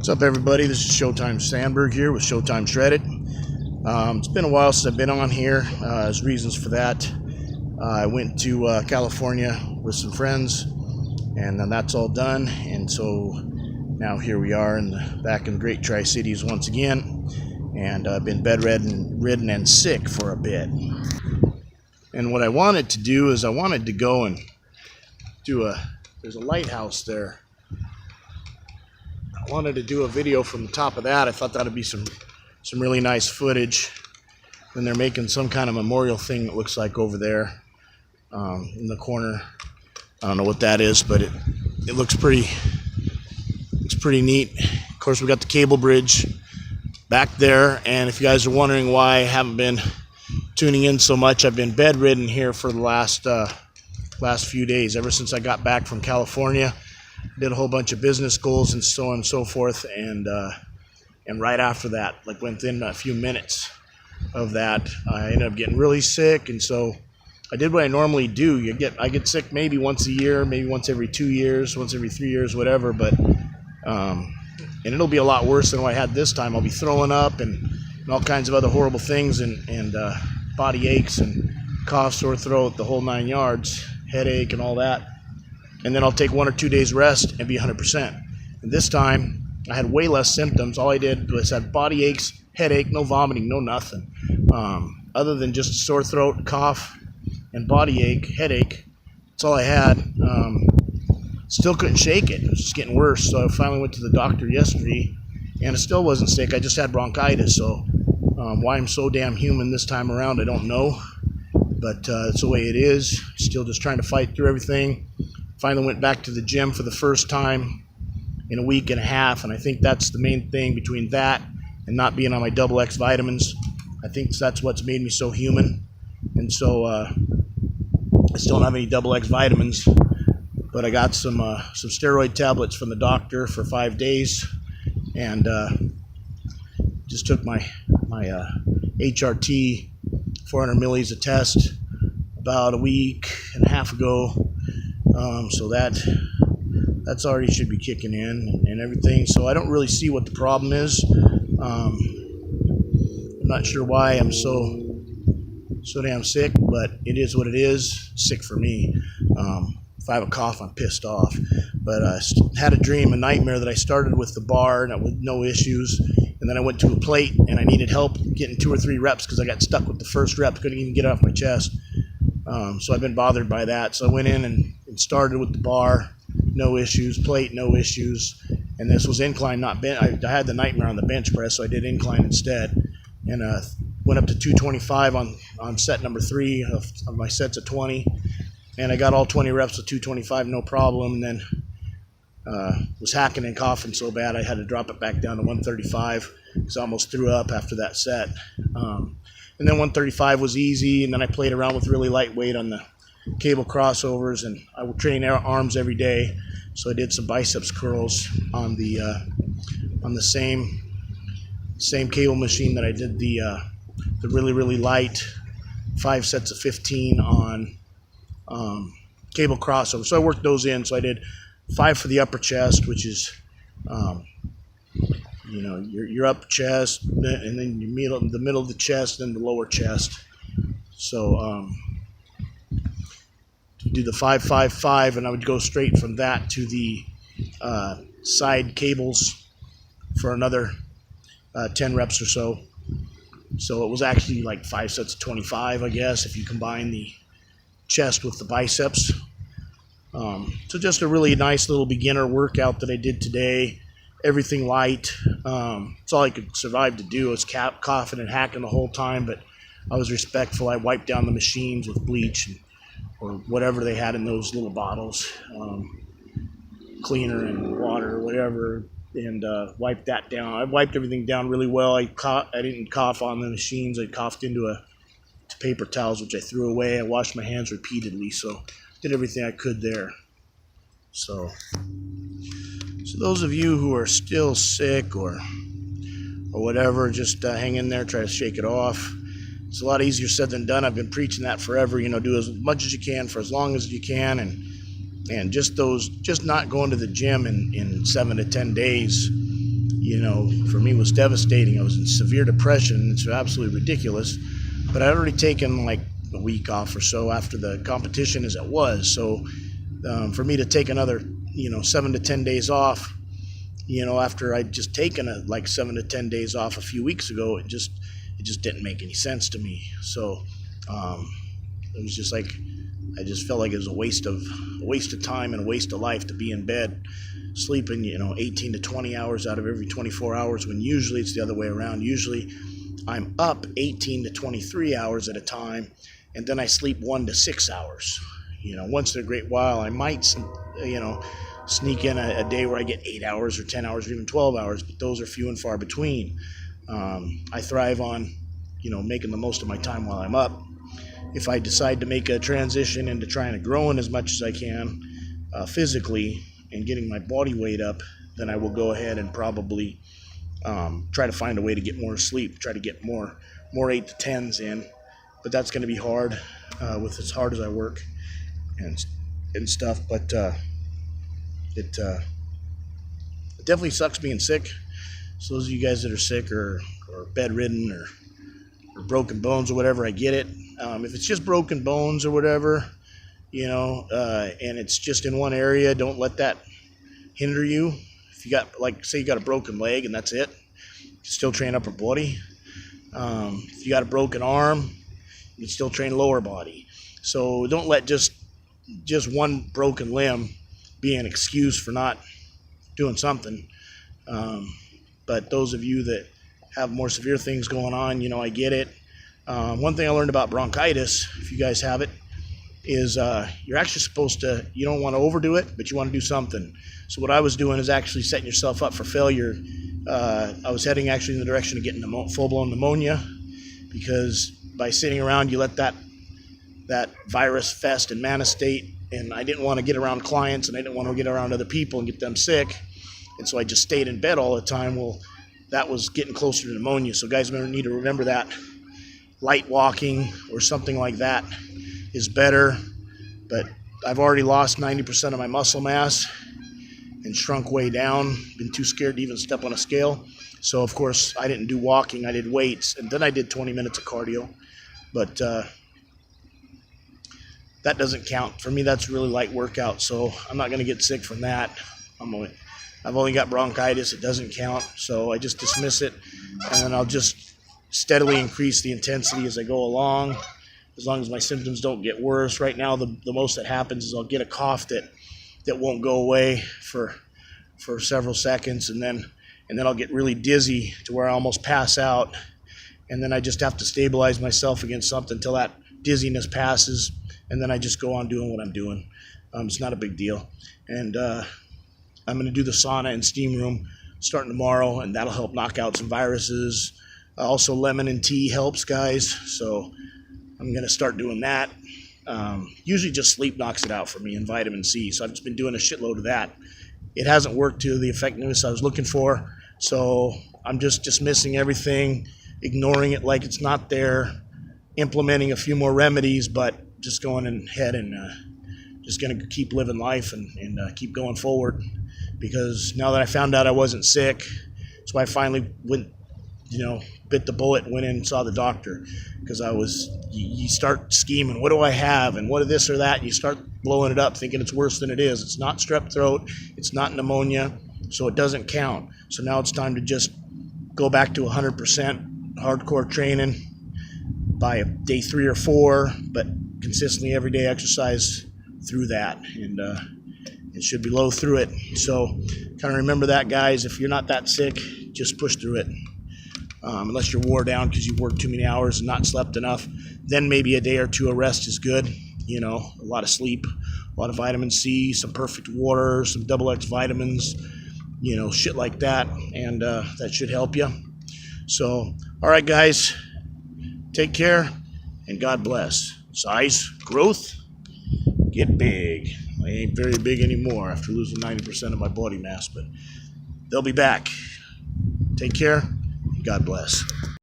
What's up, everybody? This is Showtime Sandberg here with Showtime Shredded. It's been a while since I've been on here. There's reasons for that. I went to California with some friends, and then that's all done. And so now here we are back in the Great Tri-Cities once again. And I've been bedridden and sick for a bit. And what I wanted to do is I wanted to go and do there's a lighthouse there. I wanted to do a video from the top of that. I thought that'd be some really nice footage. And they're making some kind of memorial thing, it looks like, over there in the corner. I don't know what that is, but it looks pretty neat. Of course, we got the cable bridge back there. And if you guys are wondering why I haven't been tuning in so much, I've been bedridden here for the last few days, ever since I got back from California. Did a whole bunch of business goals and so on and so forth, and right after that, like within a few minutes of that, I ended up getting really sick. And so I did what I normally do. I get sick maybe once a year, maybe once every 2 years, once every 3 years, whatever. But and it'll be a lot worse than what I had this time. I'll be throwing up and all kinds of other horrible things, and body aches and cough, sore throat, the whole 9 yards, headache and all that. And then I'll take 1 or 2 days rest and be 100%. And this time, I had way less symptoms. All I did was had body aches, headache, no vomiting, no nothing. Other than just sore throat, cough, and body ache, headache. That's all I had. Still couldn't shake it. It was just getting worse. So I finally went to the doctor yesterday, and I still wasn't sick. I just had bronchitis. So why I'm so damn human this time around, I don't know. But it's the way it is. Still just trying to fight through everything. Finally went back to the gym for the first time in a week and a half, and I think that's the main thing between that and not being on my double X vitamins. I think that's what's made me so human. And so I still don't have any double X vitamins, but I got some steroid tablets from the doctor for 5 days, and just took my HRT 400 millis a test about a week and a half ago. So that's already should be kicking in and everything. So I don't really see what the problem is. I'm not sure why I'm so damn sick, but it is what it is. Sick for me. If I have a cough, I'm pissed off. But I had a nightmare that I started with the bar and with no issues, and then I went to a plate and I needed help getting 2 or 3 reps because I got stuck with the first rep. Couldn't even get it off my chest. So I've been bothered by that. So I went in and started with the bar, no issues, plate, no issues. And this was incline, not bench. I had the nightmare on the bench press, so I did incline instead. And went up to 225 on set number 3 of my sets of 20. And I got all 20 reps with 225, no problem. And then was hacking and coughing so bad I had to drop it back down to 135 because I almost threw up after that set. And then 135 was easy, and then I played around with really lightweight on the cable crossovers, and I would train arms every day. So I did some biceps curls on the same cable machine that I did the really light 5 sets of 15 on cable crossover. So I worked those in. So I did 5 for the upper chest, which is your upper chest, and then the middle of the chest, and the lower chest. So to do the 5-5-5, and I would go straight from that to the side cables for another 10 reps or so. So it was actually like 5 sets of 25, I guess, if you combine the chest with the biceps. So just a really nice little beginner workout that I did today. Everything light. It's all I could survive to do. I was coughing and hacking the whole time, but I was respectful. I wiped down the machines with bleach or whatever they had in those little bottles, cleaner and water or whatever, and wiped that down. I wiped everything down really well. I didn't cough on the machines. I coughed into paper towels, which I threw away. I washed my hands repeatedly, so did everything I could there. So those of you who are still sick or whatever, just hang in there, try to shake it off. It's a lot easier said than done. I've been preaching that forever. Do as much as you can for as long as you can, and just not going to the gym in 7 to 10 days you know, for me was devastating. I was in severe depression. It's absolutely ridiculous. But I'd already taken like a week off or so after the competition as it was. So for me to take another, 7 to 10 days off, after I'd just taken like 7 to 10 days off a few weeks ago, it just didn't make any sense to me. So it was just like, I just felt like it was a waste of time and a waste of life to be in bed sleeping, 18 to 20 hours out of every 24 hours, when usually it's the other way around. Usually I'm up 18 to 23 hours at a time, and then I sleep 1 to 6 hours. Once in a great while, I might, sneak in a day where I get 8 hours or 10 hours or even 12 hours, but those are few and far between. I thrive on, making the most of my time while I'm up. If I decide to make a transition into trying to grow in as much as I can physically and getting my body weight up, then I will go ahead and probably try to find a way to get more sleep, try to get more 8 to 10s in. But that's going to be hard with as hard as I work and stuff. But it definitely sucks being sick. So those of you guys that are sick or bedridden or broken bones or whatever, I get it. If it's just broken bones or whatever, and it's just in one area, don't let that hinder you. If you got, like, say you got a broken leg and that's it, still train upper body. If you got a broken arm, you can still train lower body. So don't let just one broken limb be an excuse for not doing something. But those of you that have more severe things going on, I get it. One thing I learned about bronchitis, if you guys have it, is you're actually supposed to, you don't want to overdo it, but you want to do something. So what I was doing is actually setting yourself up for failure. I was heading actually in the direction of getting full-blown pneumonia, because by sitting around, you let that virus fest and manifestate, and I didn't want to get around clients, and I didn't want to get around other people and get them sick, and so I just stayed in bed all the time. Well, that was getting closer to pneumonia. So guys need to remember that light walking or something like that is better. But I've already lost 90% of my muscle mass and shrunk way down, been too scared to even step on a scale. So of course I didn't do walking, I did weights, and then I did 20 minutes of cardio. But that doesn't count. For me, that's really light workout, so I'm not going to get sick from that. I've only got bronchitis, it doesn't count, so I just dismiss it, and then I'll just steadily increase the intensity as I go along, as long as my symptoms don't get worse. Right now, the most that happens is I'll get a cough that won't go away for several seconds, and then I'll get really dizzy to where I almost pass out, and then I just have to stabilize myself against something until that dizziness passes, and then I just go on doing what I'm doing. It's not a big deal. And I'm going to do the sauna and steam room starting tomorrow, and that'll help knock out some viruses. Also, lemon and tea helps, guys, so I'm going to start doing that. Usually just sleep knocks it out for me, and vitamin C, so I've just been doing a shitload of that. It hasn't worked to the effectiveness I was looking for, so I'm just dismissing everything, ignoring it like it's not there, implementing a few more remedies, but just going ahead and just going to keep living life and keep going forward. Because now that I found out I wasn't sick, that's why I finally went, bit the bullet and went in and saw the doctor. Because you start scheming, what do I have, and what of this or that, and you start blowing it up thinking it's worse than it is. It's not strep throat, it's not pneumonia, so it doesn't count. So now it's time to just go back to 100% hardcore training by day 3 or 4, but consistently every day exercise through that, and it should be low through it. So kind of remember that, guys. If you're not that sick, just push through it. Unless you're wore down because you've worked too many hours and not slept enough, then maybe a day or 2 of rest is good. A lot of sleep, a lot of vitamin C, some perfect water, some XX vitamins, shit like that, and that should help you. So, all right, guys, take care, and God bless. Size, growth, get big. I ain't very big anymore after losing 90% of my body mass, but they'll be back. Take care. God bless.